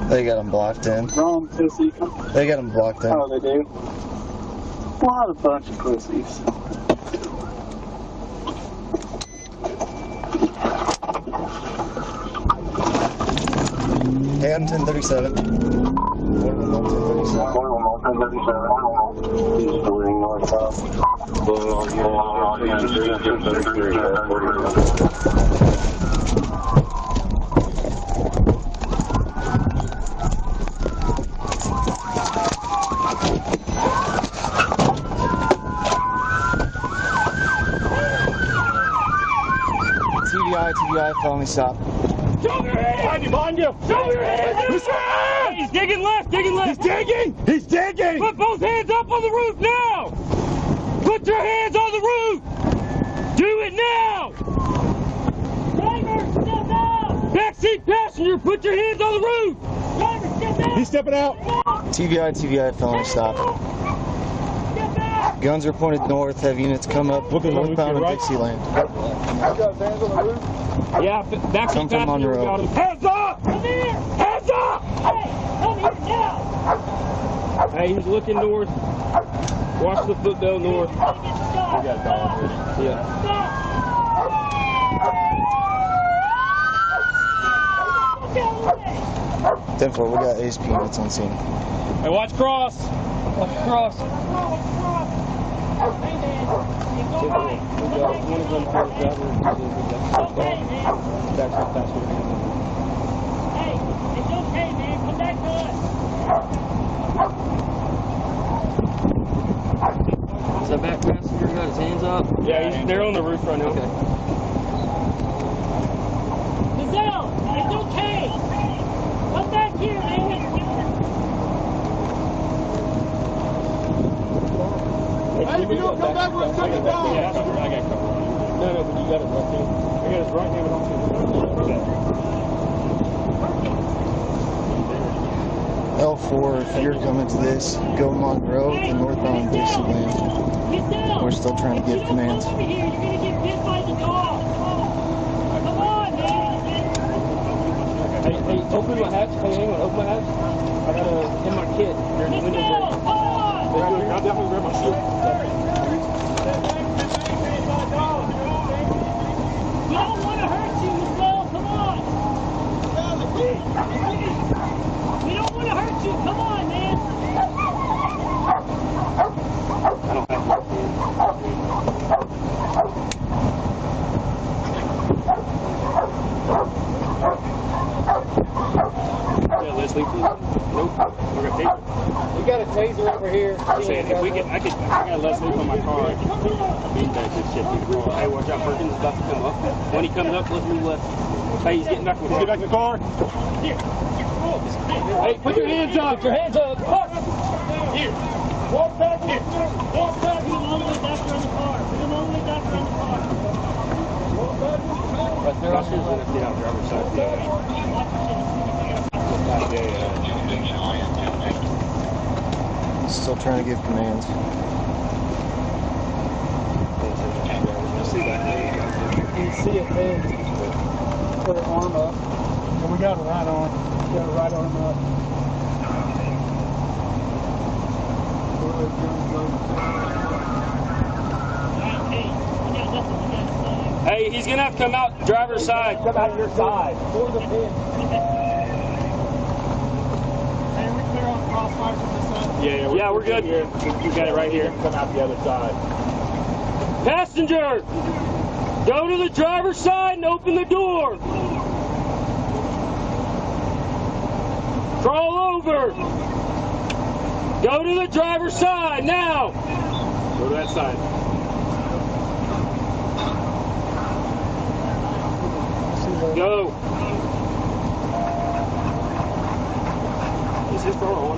They got them blocked in. Wrong pussy. They got them blocked in. Oh, they do? What a bunch of pussies. Hey, I'm 1037. He's going north south. TBI, felony stop. Show your hands! Behind you! Show your hands! He's digging left! Digging left! He's digging! He's digging! Put both hands up on the roof now! Put your hands on the roof! Do it now! Driver, step out! Backseat passenger, put your hands on the roof! Driver, step out! He's stepping out! TBI, felony stop. Guns are pointed north. Have units come up northbound in Dixieland. Yeah, backseat passenger, we got him. Hands up! Come here! Hands up! Hey, come here now! Hey, he's looking north. Watch the foot go north. We got a dog here. Yeah. 10-4, we got ASP units on scene. Hey, watch cross! Watch cross! Hey, man. It's okay. One of them first driver. Okay, man. Backseat passenger. Hey, it's okay, man. Come back to us. Is that back passenger got his hands up? Yeah, they're on the roof right now. Okay. Misael, it's okay. Come back here, man. Hey, if you don't come back, we'll take it down. Yeah, I got cover on you. No, but you got it right there. I got his right hand, but also L4, if you're coming to this, go Monroe to northbound Dixieland. We're still trying to get commands. Come over here. You're going to get bit by the dog. Come on, man. Hey, open my hatch. Hey, hang on, open my hatch. I got in my kit. You're in the window break. Come on. I'll definitely grab my shoe. We don't want to hurt you, Misael. Come on. We don't want to hurt you. Come on, man. I don't have Yeah, Leslie, please. Nope. We're gonna take it. We got a taser over here. I'm saying if we get, I got Leslie on my car. I can beat that good shit through the car. Hey, watch out, Perkins is about to come up. When he comes up, let's move left. Hey, he's getting back in the car. Get back in the car. Hey, put your hands up. Put your hands up. Here. Walk back here. Walk back. Put him all the way back around the car. Put him all the way back around the car. Right there, I'll get out the driver's side. Still trying to give commands. You can see it there. Put her arm up. And we got her right on. Got her right arm up. Hey, he's gonna have to come out driver's side. Come out your side. Towards the pin. Hey, we clear on crossfire from this side? Yeah, we're good. Here. We got it right here. Come out the other side. Passenger, go to the driver's side and open the door. Crawl over. Go to the driver's side now. Go to that side. Go. Is his car on?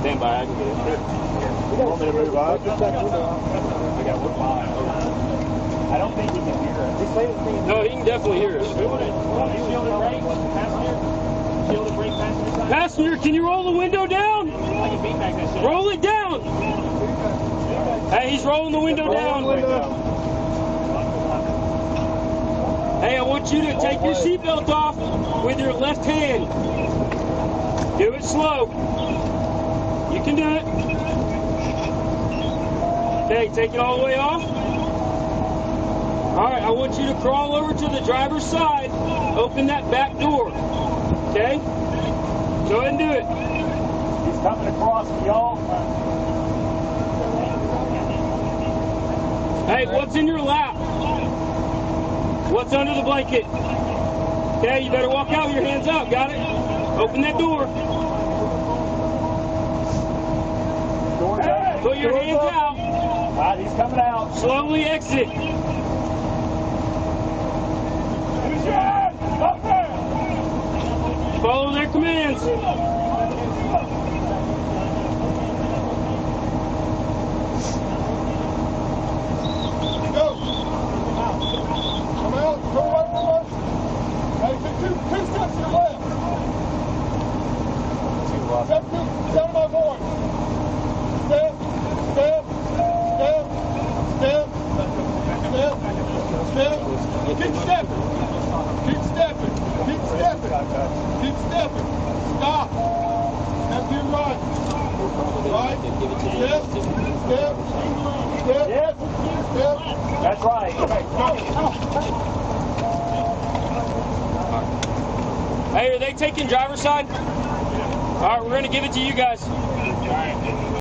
Stand by, I can get it. You want me to move out? I got one mile. I don't think he can hear us. No, he can definitely hear us. Passenger, can you roll the window down? Roll it down. Hey, he's rolling the window down. Hey, I want you to take your seatbelt off with your left hand. Do it slow. You can do it. Okay, take it all the way off. All right, I want you to crawl over to the driver's side. Open that back door. Okay? Go ahead and do it. He's coming across, y'all. Hey, what's in your lap? What's under the blanket? Okay, you better walk out with your hands out. Got it? Open that door. Put your hands out. All right, he's coming out. Slowly exit. Use your hands. Up there. Follow their commands. Tell my voice. Step, step, step, step, step, step. Keep stepping. Keep stepping. Keep stepping. Keep stepping. Stop. Step to your right. Right. Step, step, step, yes. Step. That's right. Okay, go. Hey, are they taking driver's side? All right, we're going to give it to you guys.